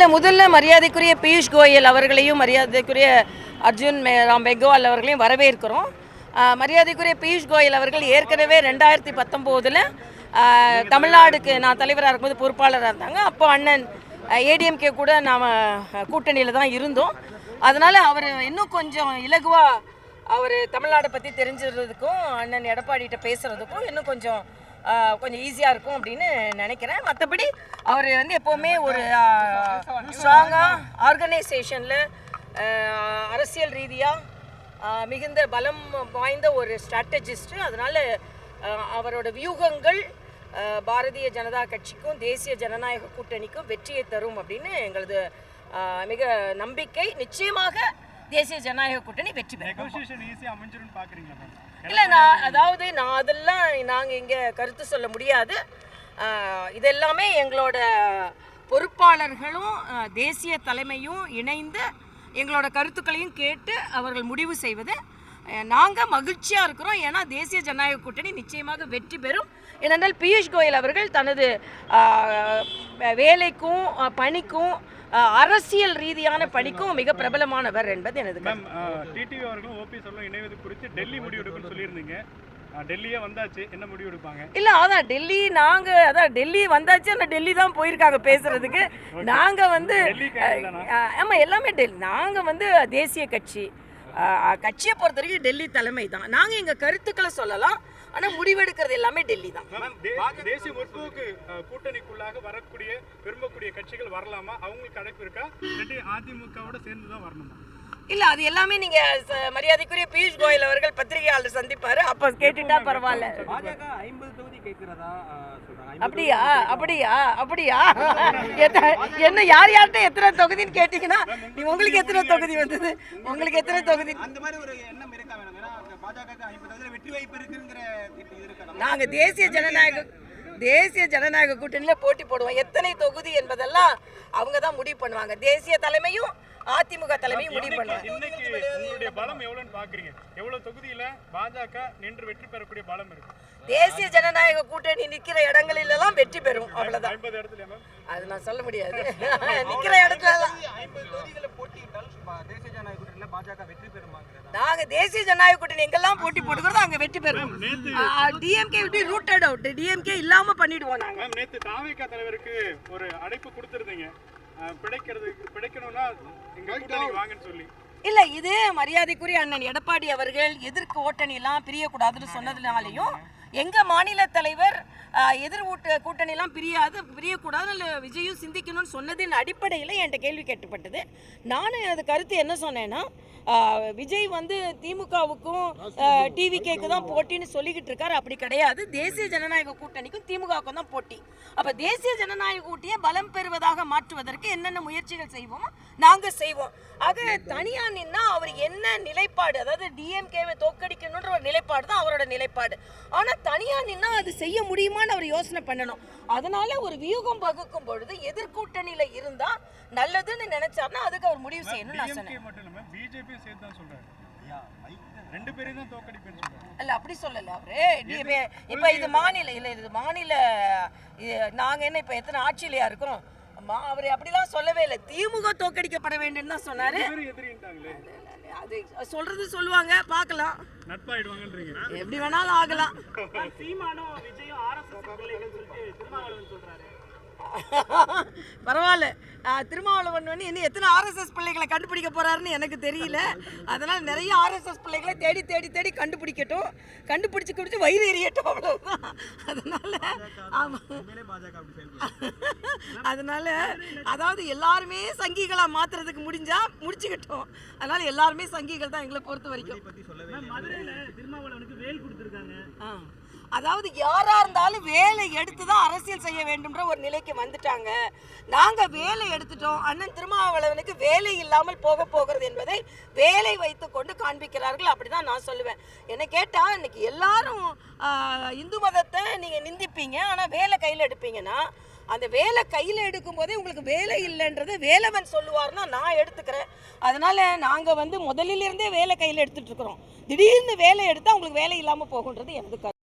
இல்லை, முதல்ல மரியாதைக்குரிய பியூஷ் கோயல் அவர்களையும் மரியாதைக்குரிய அர்ஜுன் ராம் மெக்வால் அவர்களையும் வரவேற்கிறோம். மரியாதைக்குரிய பியூஷ் கோயல் அவர்கள் ஏற்கனவே 2019 தமிழ்நாடுக்கு நான் தலைவராக இருக்கும்போது பொறுப்பாளராக இருந்தாங்க. அப்போ அண்ணன் ஏடிஎம்கே கூட நாம் கூட்டணியில் தான் இருந்தோம். அதனால் அவர் இன்னும் கொஞ்சம் இலகுவாக அவர் தமிழ்நாடை பற்றி தெரிஞ்சுறதுக்கும் அண்ணன் எடப்பாடிகிட்ட பேசுகிறதுக்கும் இன்னும் கொஞ்சம் ஈஸியாக இருக்கும் அப்படின்னு நினைக்கிறேன். மற்றபடி அவர் வந்து எப்போவுமே ஒரு ஸ்ட்ராங்காக ஆர்கனைசேஷனில் அரசியல் ரீதியாக மிகுந்த பலம் வாய்ந்த ஒரு ஸ்ட்ராட்டஜிஸ்ட்டு. அதனால் அவரோட வியூகங்கள் பாரதிய ஜனதா கட்சிக்கும் தேசிய ஜனநாயக கூட்டணிக்கும் வெற்றியை தரும் அப்படின்னு எங்களது மிக நம்பிக்கை. நிச்சயமாக தேசிய ஜனநாயக கூட்டணி வெற்றி பெறும். இல்லை, நான் அதெல்லாம் நாங்கள் இங்கே கருத்து சொல்ல முடியாது. இதெல்லாமே எங்களோட பொறுப்பாளர்களும் தேசிய தலைமையும் இணைந்து எங்களோட கருத்துக்களையும் கேட்டு அவர்கள் முடிவு செய்வது. நாங்கள் மகிழ்ச்சியாக இருக்கிறோம். ஏன்னா தேசிய ஜனநாயக கூட்டணி நிச்சயமாக வெற்றி பெறும். ஏனென்றால் பியூஷ் கோயல் அவர்கள் தனது வேலைக்கும் பணிக்கும் அரசியல் ரீதியான பணிக்கும் மிக பிரபலமானவர் என்பது எனது டிடிவி அவர்களும் ஓபிஎஸ் அவர்களும் இணைவது குறித்து டெல்லி முடிவெடுக்குன்னு சொல்லியிருந்தீங்க. டெல்லியே வந்தாச்சு, என்ன முடிவு எடுப்பாங்க? இல்லை, அதான் டெல்லி வந்தாச்சு. ஆனால் டெல்லி தான் போயிருக்காங்க பேசுறதுக்கு. நாங்கள் வந்து ஆமாம், எல்லாமே டெல்லி. நாங்கள் வந்து தேசிய கட்சியை பொறுத்த வரைக்கும் டெல்லி தலைமை தான். நாங்கள் எங்கள் கருத்துக்களை சொல்லலாம், ஆனால் முடிவெடுக்கிறது எல்லாமே டெல்லி தான். தேசிய முற்போக்கு கூட்டணிக்குள்ளாக வரக்கூடிய விரும்பக்கூடிய கட்சிகள் வரலாமா? அவங்களுக்கு அழைப்பு இருக்கா? அதிமுகவோட சேர்ந்து தான் வரணுமா? இல்லை, அது எல்லாமே நீங்கள் மரியாதைக்குரிய பியூஷ் கோயல் அவர்கள் பத்திரிகையாளர் சந்திப்பார், அப்போ கேட்டுட்டா பரவாயில்ல. அப்படியா என்ன யார்கிட்ட எத்தனை தொகுதின்னு கேட்டீங்கன்னா உங்களுக்கு எத்தனை தொகுதி வந்தது, உங்களுக்கு எத்தனை தொகுதி? நாங்க தேசிய ஜனநாயக கூட்டணியில் போட்டி போடுவோம். எத்தனை தொகுதி என்பதெல்லாம் அவங்க தான் முடிவு பண்ணுவாங்க. தேசிய தலைமையும் அதிமுக தலைமையும் முடிவு பண்ணுவாங்க. இன்னைக்கு உங்களுடைய பலம் எவ்வளவுன்னு பாக்குறீங்க? எவ்வளவு தொகுதியில பாஜக நின்று வெற்றி பெறக்கூடிய பலம் இருக்கு? தேசிய ஜனநாயக கூட்டணி நிக்கிற இடங்களில் எல்லாம் வெற்றி பெறும், அவ்வளவுதான். 50 இடத்துல அது நான் சொல்ல முடியாது. நிக்கிற இடத்துல எல்லாம் 50 தொகுதிகளை போட்டியிட்டால் தேசிய ஜனநாயக கூட்டணியில பாஜக வெற்றி பெறுமாங்கிறதா? நாங்க தேசிய ஜனநாயக கூட்டணி எங்கெல்லாம் போட்டி போட்டுக்கிறோம் அங்க வெற்றி பெறும். டிஎம்கே விட்டு ரூட்டட் அவுட், டிஎம்கே இல்லாம பண்ணிடுவோம் நாங்க. நேத்து தாவேகா தலைவருக்கு ஒரு அழைப்பு கொடுத்திருந்தீங்க, பிழைக்கணும்னா எங்க கூட்டணிக்கு வாங்கன்னு சொல்லி. இல்லை, இது மரியாதைக்குரிய அண்ணன் எடப்பாடி அவர்கள் எதிர்க்கு ஓட்டணிலாம் பிரியக்கூடாதுன்னு சொன்னதுனாலையும் எங்கள் மாநில தலைவர் எதிர் கூட்டணிலாம் பிரியக்கூடாது விஜயும் சிந்திக்கணும்னு சொன்னதின் அடிப்படையில் என்கிட்ட கேள்வி கேட்டுப்பட்டது. நானும் அது கருத்து என்ன சொன்னேன்னா, விஜய் வந்து திமுகவுக்கும் டிவிகேக்கு தான் போட்டின்னு சொல்லிக்கிட்டு இருக்காரு. அப்படி கிடையாது. தேசிய ஜனநாயக கூட்டணிக்கும் திமுகவுக்கும் தான் போட்டி. அப்போ தேசிய ஜனநாயக கூட்டணியை பலம் பெறுவதாக மாற்றுவதற்கு என்னென்ன முயற்சிகள் செய்வோமோ நாங்கள் செய்வோம். அது தனியாக நின்னா அவர் என்ன நிலைப்பாடு, அதாவது டிஎம்கேவை தோற்கடிக்கணுன்ற ஒரு நிலைப்பாடு தான் அவரோட நிலைப்பாடு. ஆனால் தனியாக நின்னா அது செய்ய முடியுமான்னு அவர் யோசனை பண்ணணும். அதனால ஒரு வியூகம் வகுக்கும் பொழுது எதிர்கூட்டணியில இருந்தா நல்லதுன்னு நினைச்சாருன்னா அதுக்கு அவர் முடிவு செய்யணும். நான் சொன்னேன். இல்ல, அப்படி சொல்லல அவரு. இப்ப இது மாநில நாங்க என்ன இப்ப எத்தனை ஆட்சியிலையா இருக்கோம்? அவரு அப்படிலாம் சொல்லவே இல்லை. திமுக தோற்கடிக்கப்பட வேண்டும் தான் சொன்னாரு. அது சொல்றது சொல்லுவாங்க, பார்க்கலாம். எப்படி வேணாலும் ஆகலாம். பரவாயில்ல, திருமாவளவன் வந்து இன்னும் எத்தனை ஆர்எஸ்எஸ் பிள்ளைகளை கண்டுபிடிக்க போறாருன்னு எனக்கு தெரியல. அதனால நிறைய ஆர்எஸ்எஸ் பிள்ளைகளை தேடி கண்டுபிடிக்கட்டும், கண்டுபிடிச்சு வயிறு எரியட்டும், அவ்வளவுதான். அதனால அதாவது எல்லாருமே சங்கிகளா மாத்துறதுக்கு முடிச்சுக்கிட்டோம். அதனால எல்லாருமே சங்கிகள் தான் எங்களை பொறுத்த வரைக்கும். அதாவது யாரா இருந்தாலும் வேலை எடுத்து தான் அரசியல் செய்ய வேண்டும்ன்ற ஒரு நிலைக்கு வந்துட்டாங்க. நாங்க வேலை எடுத்துட்டோம். அண்ணன் திருமாவளவனுக்கு வேலை இல்லாமல் போகிறது என்பதை வேலை வைத்து கொண்டு காண்பிக்கிறார்கள். அப்படிதான் நான் சொல்லுவேன். என்ன கேட்டா இன்னைக்கு எல்லாரும் இந்து மதத்தை நீங்க நிந்திப்பீங்க, ஆனா வேலை கையில எடுப்பீங்கன்னா அந்த வேலை கையில் எடுக்கும் போதே உங்களுக்கு வேலை இல்லைன்றது வேலவன் சொல்லுவார்னா நான் எடுத்துக்கிறேன். அதனால நாங்கள் வந்து முதலிலிருந்தே வேலை கையில் எடுத்துட்டு இருக்கிறோம். திடீர்னு வேலை எடுத்தால் உங்களுக்கு வேலை இல்லாமல் போகுன்றது எனக்கு